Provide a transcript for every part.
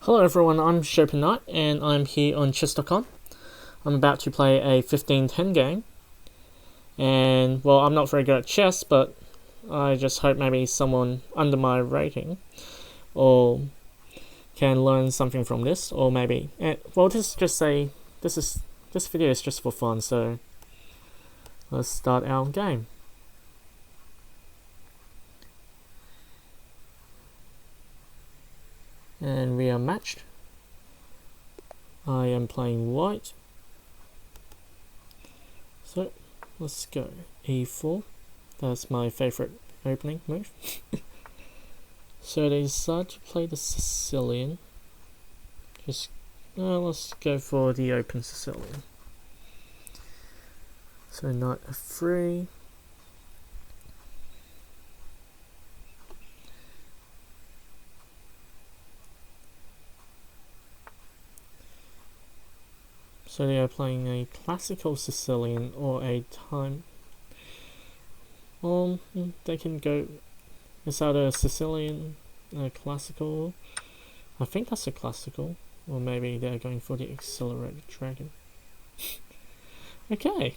Hello everyone, I'm Chopin Knight and I'm here on chess.com. I'm about to play a 15-10 game. And, well, I'm not very good at chess, but I just hope maybe someone under my rating or can learn something from this, or maybe... this video is just for fun, so let's start our game. And we are matched. I am playing white. So, let's go. E4. That's my favorite opening move. So they decide to play the Sicilian. Let's go for the open Sicilian. So knight f3. So they are playing a classical Sicilian or a time. They can go. Is that a Sicilian, a classical? I think that's a classical, or maybe they're going for the accelerated dragon. Okay.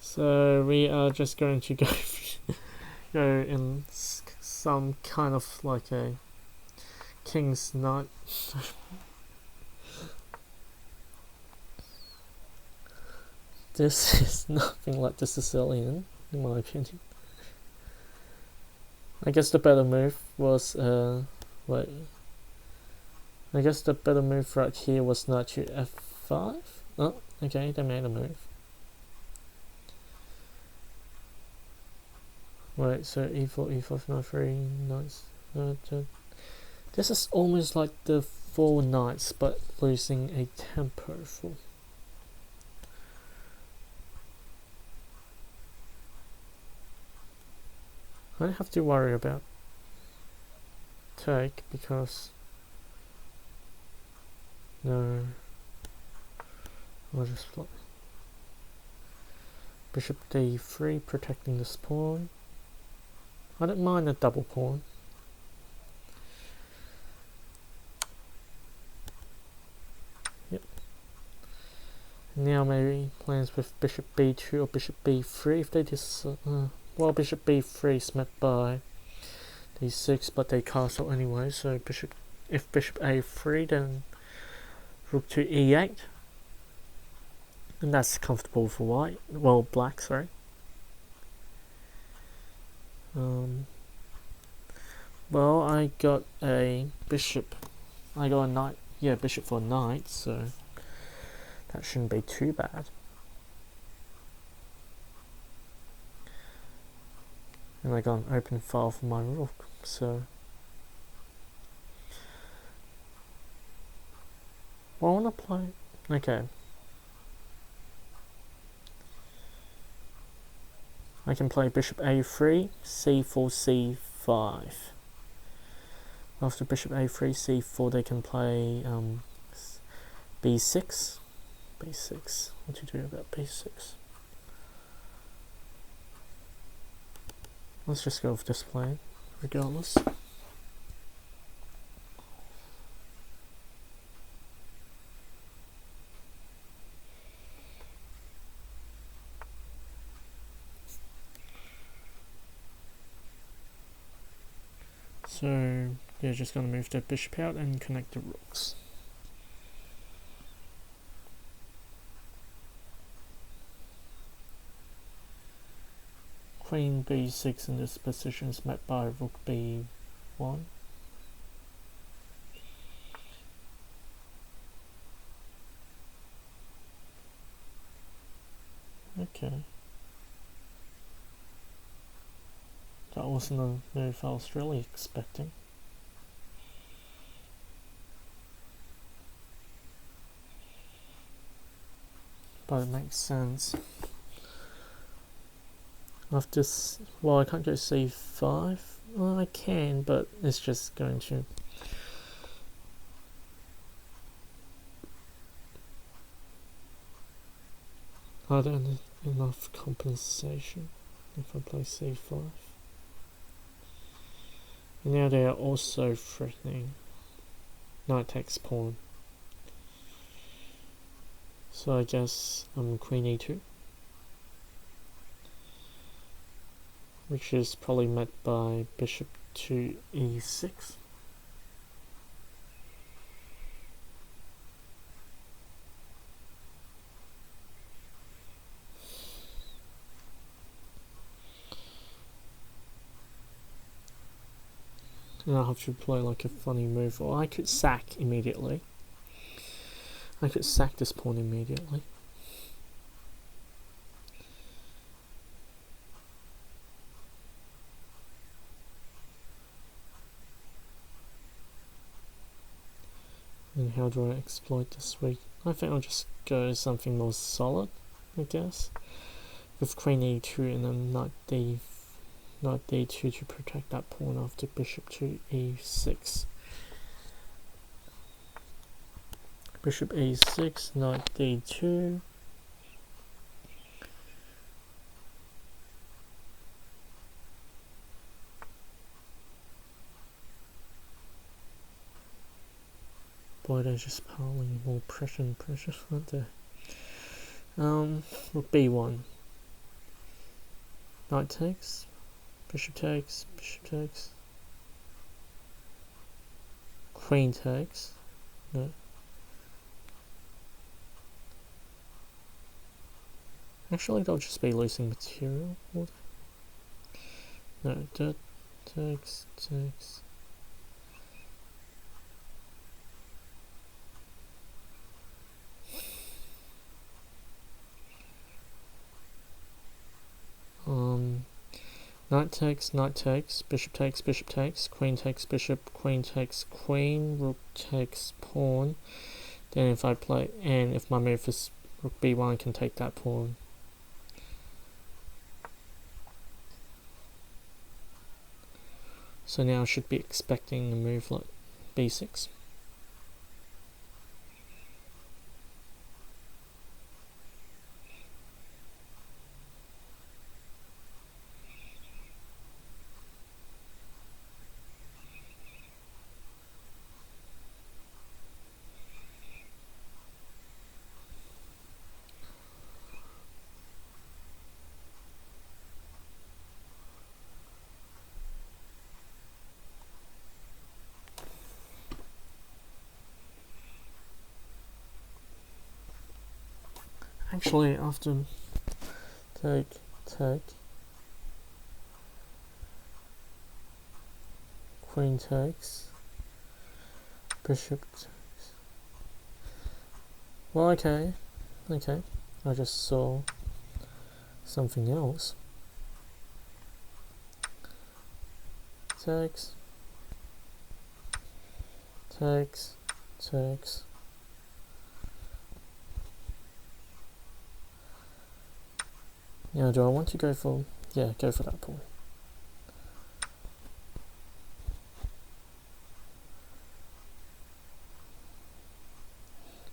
So we are just going to go in some kind of like a king's knight. This is nothing like the Sicilian, in my opinion. I guess the better move was, I guess the better move right here was knight to f5? Oh, okay, they made a move. Right, so e4, e5, knight 3, knights. This is almost like the 4 knights, but losing a tempo for. I don't have to worry about take because no, I'll just flop. Bishop d3 protecting this pawn. I don't mind a double pawn. Yep. Now maybe plans with bishop b2 or bishop b3 if they just well, bishop b3 is met by d6, but they castle anyway. So if bishop a3, then rook to e8, and that's comfortable for white. Well, black, sorry. Well, I got a bishop. I got a knight. Yeah, bishop for knight, so that shouldn't be too bad. And I got an open file for my rook, so. Well, I want to play. Okay. I can play bishop a3, c4, c5. After bishop a3, c4, they can play b6. b6. What do you do about b6? Let's just go with this plan, regardless. So they're just going to move the bishop out and connect the rooks. Queen b6 in this position is met by rook b1. Okay. That wasn't a move I was really expecting. But it makes sense. After this, well, I can't go c5. Well, I can, but it's just going to. I don't have enough compensation if I play c5. Now they are also threatening knight takes pawn. So I guess queen e2, which is probably met by bishop to e6. And I'll have to play like a funny move, or I could sack immediately. I could sack this pawn immediately. And how do I exploit this weak? I think I'll just go something more solid, I guess. With queen e2 and then knight d2 to protect that pawn after bishop to e6. Bishop e6, knight d2. Boy, they're just piling more pressure and pressure, aren't they? Rook b1. Knight takes, bishop takes, bishop takes. Queen takes. No. Actually, they'll just be losing material. No, that takes. Knight takes, bishop takes, queen takes bishop, queen takes queen, rook takes pawn. Then if I play, and if my move is rook b1, I can take that pawn. So now I should be expecting a move like b6. Actually, after take, queen takes, bishop takes. Well, okay, I just saw something else. Takes. Now, do I want to go for... Yeah, go for that pawn.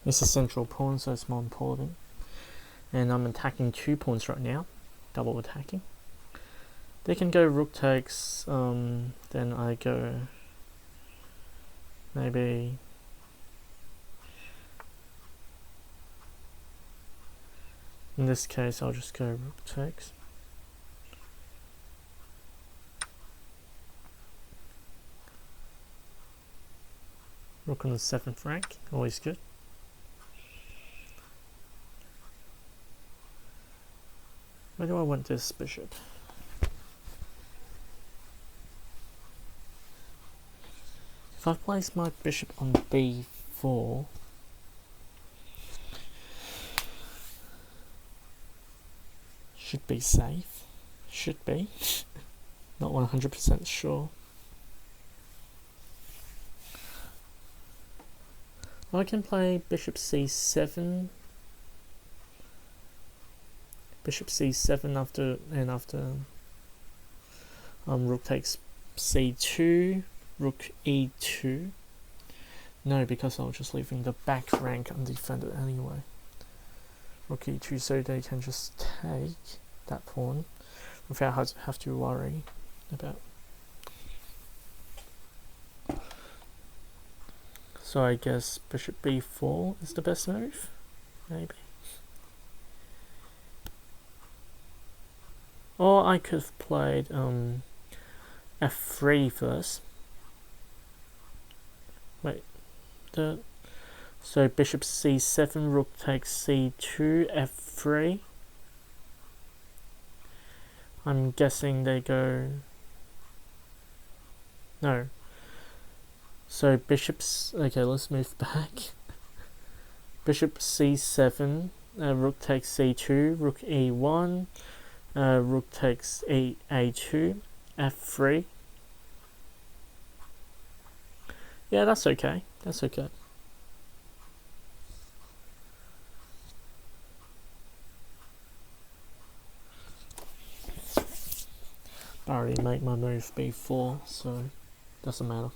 It's a central pawn, so it's more important. And I'm attacking 2 pawns right now. Double attacking. They can go rook takes, then I go... Maybe... In this case, I'll just go rook takes. Rook on the 7th rank, always good. Where do I want this bishop? If I place my bishop on b4, should be safe. Should be. Not 100% sure. I can play bishop c7. Bishop c7 after rook takes c2, rook e2. No, because I was just leaving the back rank undefended anyway. Rook e2, so they can just take that pawn without have to worry about So I guess bishop b4 is the best move, maybe. Or I could have played f3 first. Wait, so bishop c7, rook takes c2, f3. I'm guessing they go... No. So bishops... Okay, let's move back. Bishop c7, rook takes c2, rook e1, rook takes a2, f3. Yeah, that's okay. That's okay. I already made my move b4, so doesn't matter.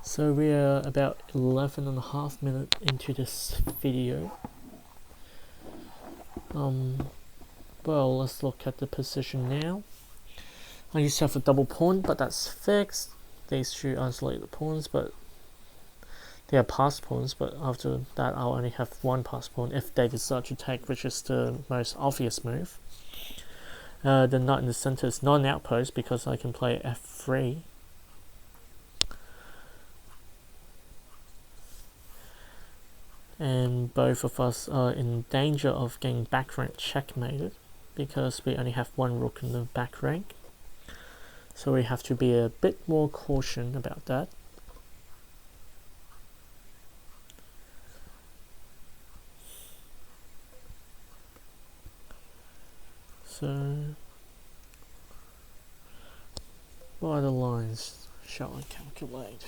So we are about 11.5 minutes into this video. Well, let's look at the position now. I used to have a double pawn, but that's fixed. These two isolated pawns, but they are passed pawns, but after that I'll only have one passed pawn if they decide to take, which is the most obvious move. The knight in the center is not an outpost because I can play f3. And both of us are in danger of getting back rank checkmated because we only have one rook in the back rank. So we have to be a bit more cautious about that. So what are the lines shall I calculate?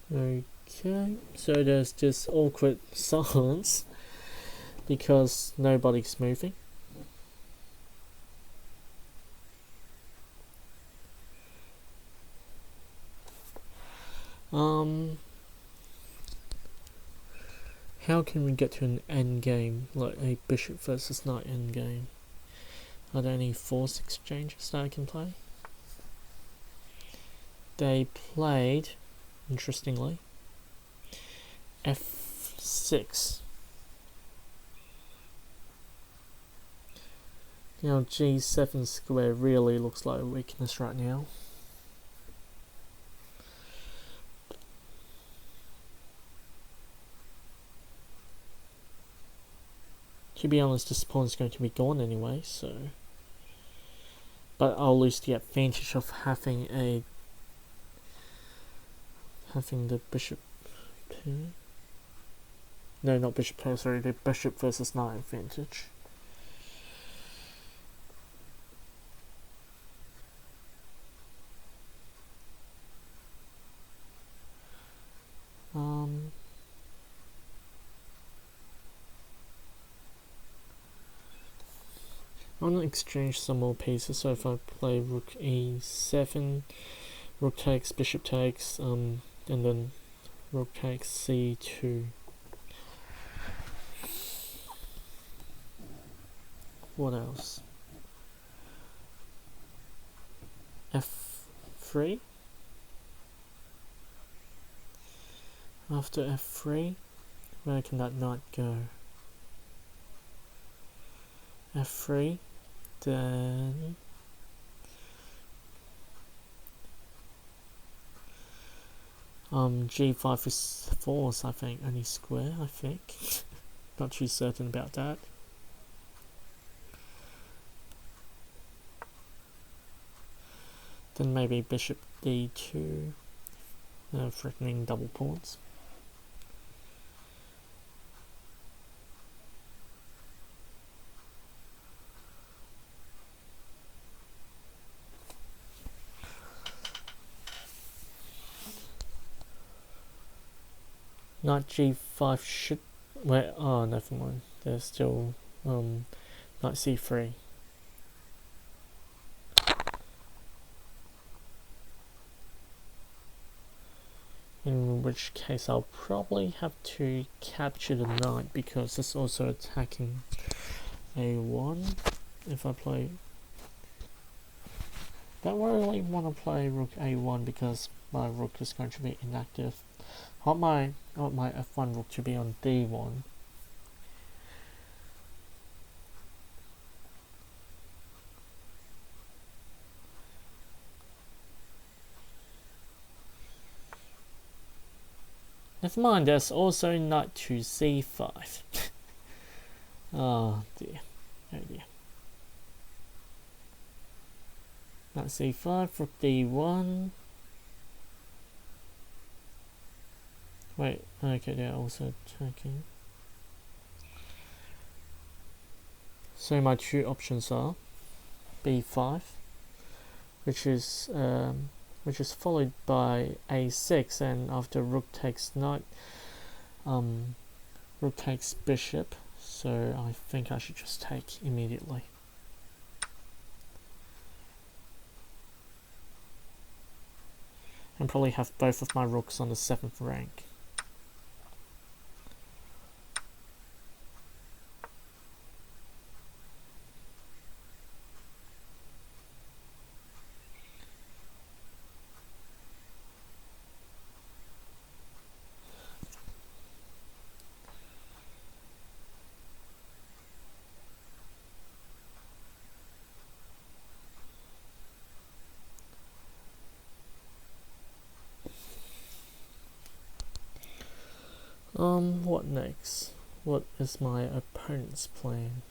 Okay, so there's this awkward silence because nobody's moving. How can we get to an end game, like a bishop versus knight end game? Are there any force exchanges that I can play? They played, interestingly, f6. Now g7 square really looks like a weakness right now. To be honest, this pawn is going to be gone anyway, so... But I'll lose the advantage of having the bishop pair. No, not bishop pair, sorry, the bishop versus knight advantage. I'm going to exchange some more pieces, so if I play rook e7, rook takes, bishop takes, and then rook takes c2. What else? f3. After f3, where can that knight go? f3, then g5 is force, I think, only square, I think. Not too certain about that. Then maybe bishop d2, threatening double pawns. knight g5 should... wait, oh, never mind. There's still knight c3. In which case I'll probably have to capture the knight because it's also attacking a1 if I play... Don't really want to play rook a1 because my rook is going to be inactive. I want my f1 rook to be on d1. Never mind, there's also knight to c5. Oh dear, oh dear. Knight c5, rook d1. Wait, okay, they're also attacking. So my two options are b5, which is followed by a6, and after rook takes knight, rook takes bishop. So I think I should just take immediately. And probably have both of my rooks on the 7th rank. What next? What is my opponent's plan?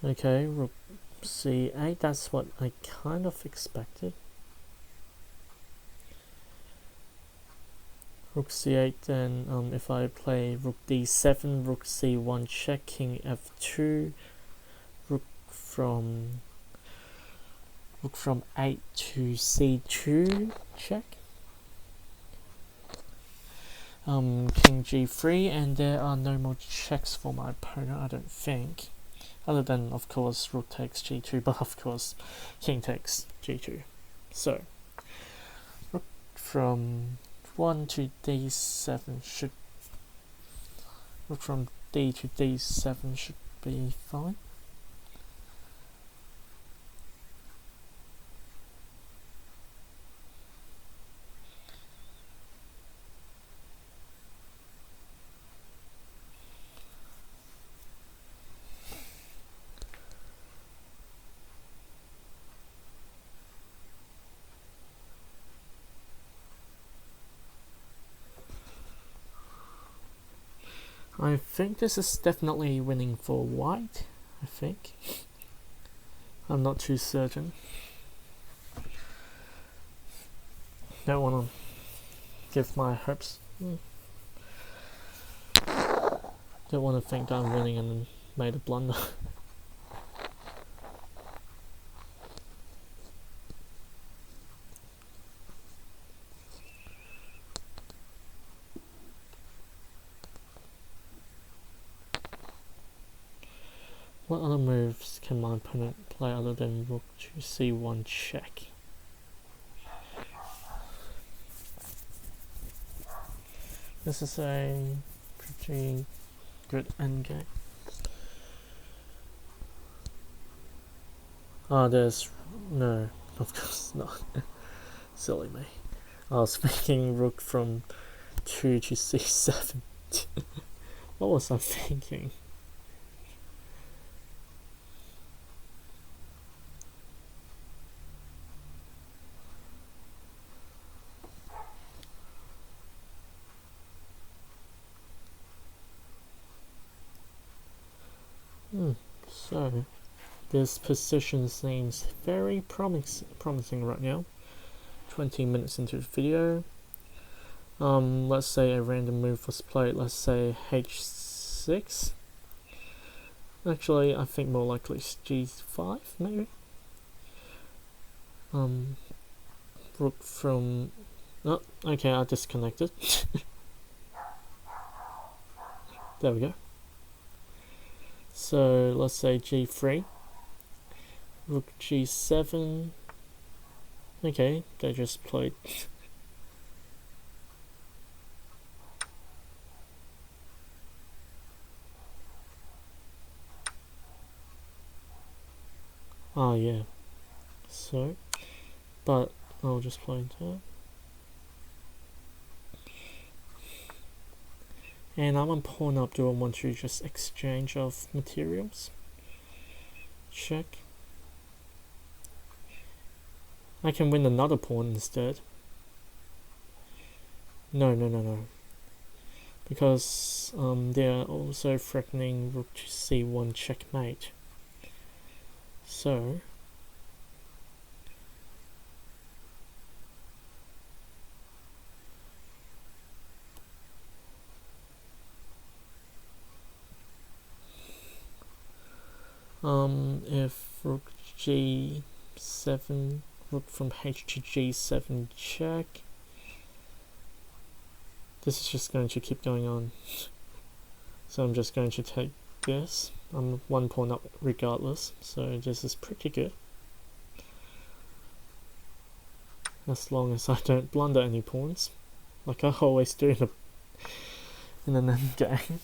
Okay, rook c8, that's what I kind of expected. Rook c8, then if I play rook d7, rook c1 check, king f2, rook from 8 to c2 check. King g3, and there are no more checks for my opponent, I don't think. Other than, of course, rook takes g2, but of course, king takes g2. So, rook from 1 to d7 should... rook from d to d7 should be fine. I think this is definitely winning for white, I think. I'm not too certain. Don't want to give my hopes. Don't want to think that I'm winning and then made a blunder. What other moves can my opponent play other than rook to c1 check? This is a pretty good endgame. There's... no, of course not. Silly me. I was thinking rook from 2 to c7. What was I thinking? So, this position seems very promising right now. 20 minutes into the video. Let's say a random move was played. Let's say h6. Actually, I think more likely it's g5, maybe. Rook from Oh, okay, I disconnected. There we go. So let's say g3, rook g7. Okay, they just played. Oh yeah. So, but I'll just play into it. And I'm on pawn up. Do I want to just exchange of materials? Check. I can win another pawn instead. No. Because they are also threatening rook to c1 checkmate. So if rook g7, rook from h to g7 check, this is just going to keep going on. So I'm just going to take this. I'm one pawn up regardless, so this is pretty good. As long as I don't blunder any pawns, like I always do in an endgame.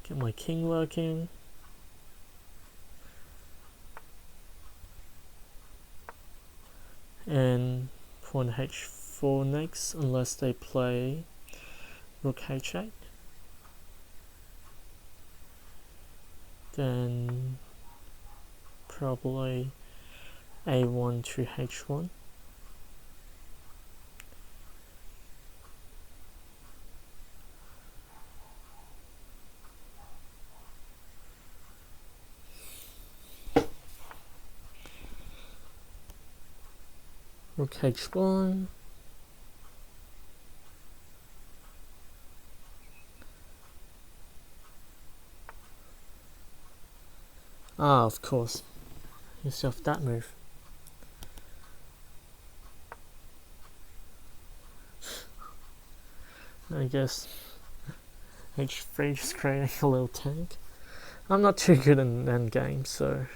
Get my king working. And pawn h4 next, unless they play rook h8. Then probably a1 to h1. Rook h1. Ah, of course. Yourself that move. I guess h3 is creating a little tank. I'm not too good in endgame, so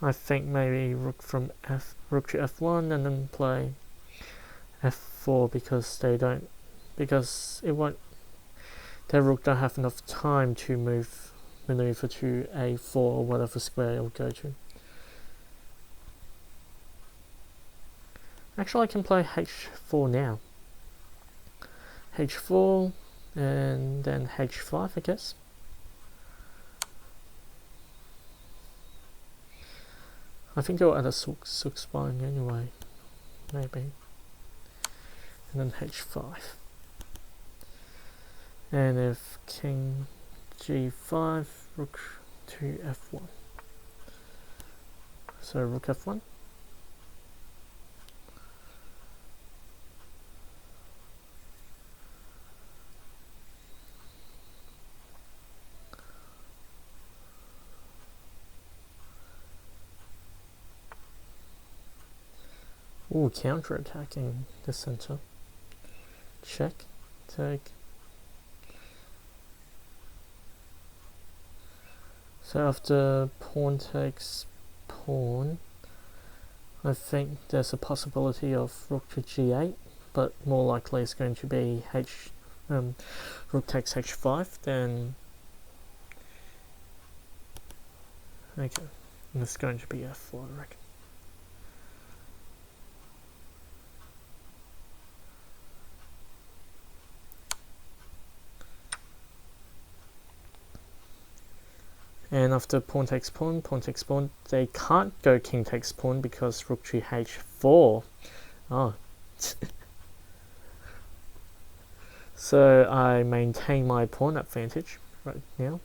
I think maybe rook to f1 and then play f4 because it won't. Their rook don't have enough time to maneuver to a4 or whatever square it'll go to. Actually, I can play h4 now. h4 and then h5, I guess. I think they'll add a sook spine anyway, maybe. And then h5. And if king g5, rook to f1. So rook f1. Ooh, counter-attacking the center. Check, take. So after pawn takes pawn, I think there's a possibility of rook to g8, but more likely it's going to be rook takes h5, then okay, and it's going to be f4, I reckon. And after pawn takes pawn, they can't go king takes pawn because rook to h4. Oh. So I maintain my pawn advantage right now.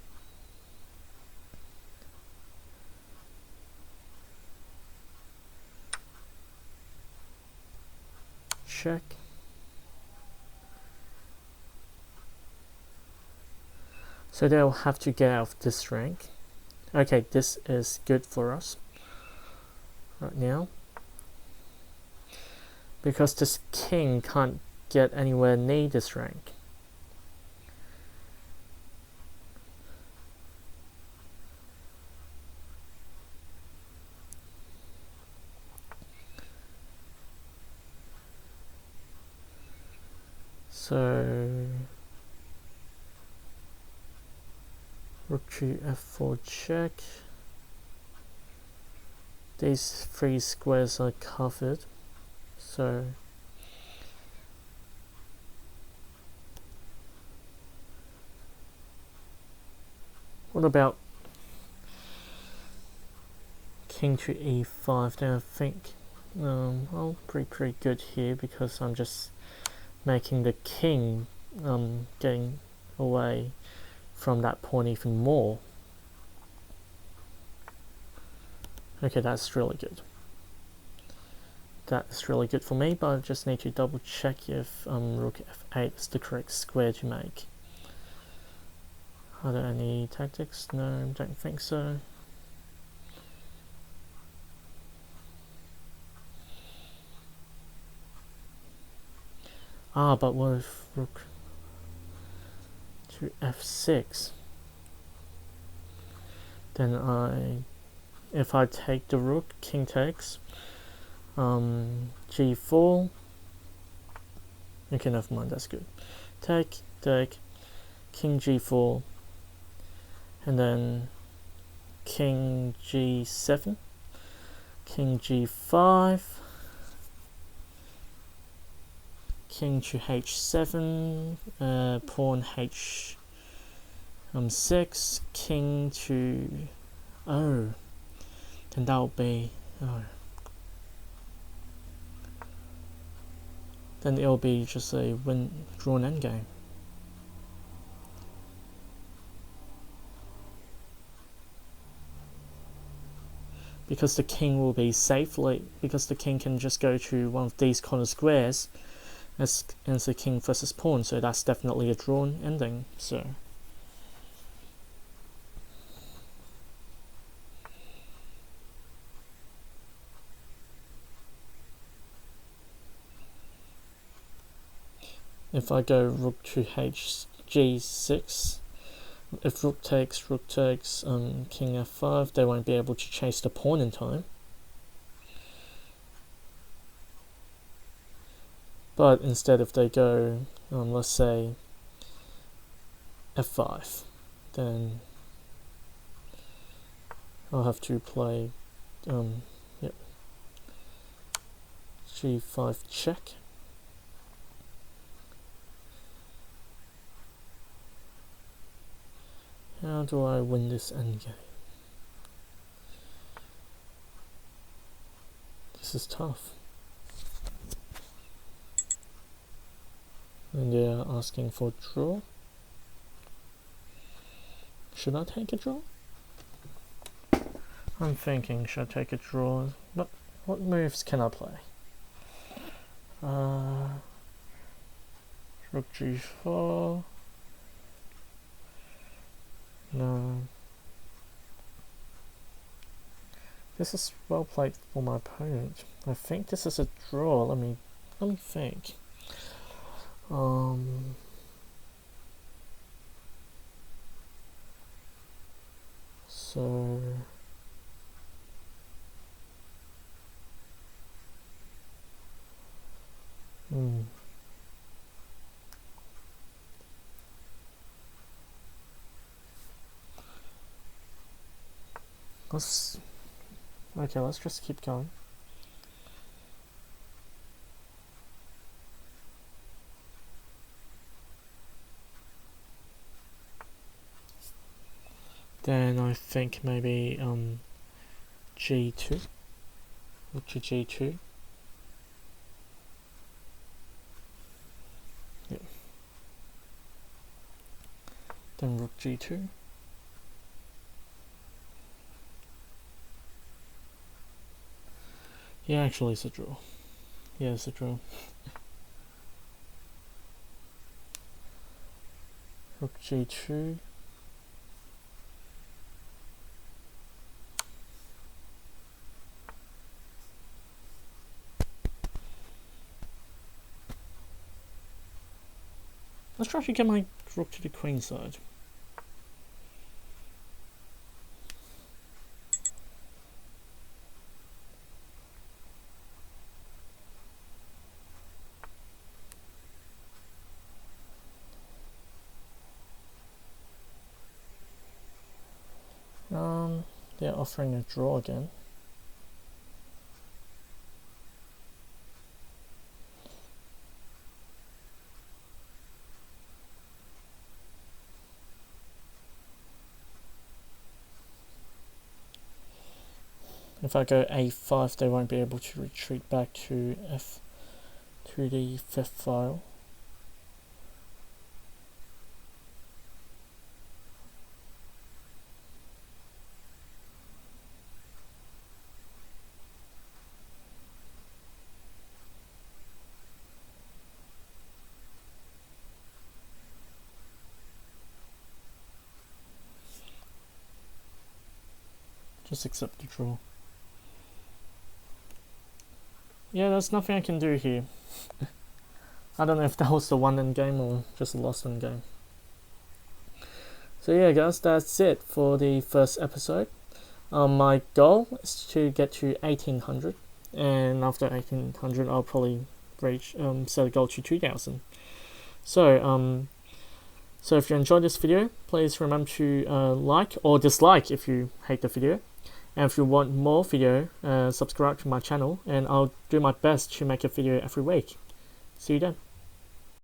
Check. So they'll have to get out of this rank Okay, this is good for us right now, because this king can't get anywhere near this rank. So rook to f4 check. These three squares are covered, so what about king to e5? Then I think I'll pretty good here, because I'm just making the king getting away from that pawn even more. Okay, that's really good. That's really good for me, but I just need to double check if rook f8 is the correct square to make. Are there any tactics? No, don't think so. But what if rook to f6? Then if I take the rook, king takes, g4. Okay, never mind, that's good. Take, king g4, and then king g7, king g5, king to h7, pawn h6, king to then that'll be then it'll be just a drawn endgame. Because the king will be safely, because the king can just go to one of these corner squares as the king versus pawn, so that's definitely a drawn ending. So if I go rook to g6, if rook takes, king f5, they won't be able to chase the pawn in time. But instead, if they go, let's say, f5, then I'll have to play g5 check. How do I win this endgame? This is tough. And they're asking for draw. Should I take a draw? I'm thinking, should I take a draw? But what moves can I play? Rook g4. No. This is well played for my opponent. I think this is a draw. Let me think. So let's just keep going. Then I think maybe g2, rook to g2. Yeah. Then rook g2. Yeah, actually it's a draw. Yeah, it's a draw. Rook g2. Let's try to get my rook to the queen side. They're offering a draw again. If I go a5, they won't be able to retreat back to the fifth file. Just accept the draw. Yeah, there's nothing I can do here. I don't know if that was the one end game or just a lost end game. So yeah guys, that's it for the first episode. My goal is to get to 1800, and after 1800 I'll probably reach set a goal to 2000. So so if you enjoyed this video, please remember to like or dislike if you hate the video. And if you want more video, subscribe to my channel, and I'll do my best to make a video every week. See you then.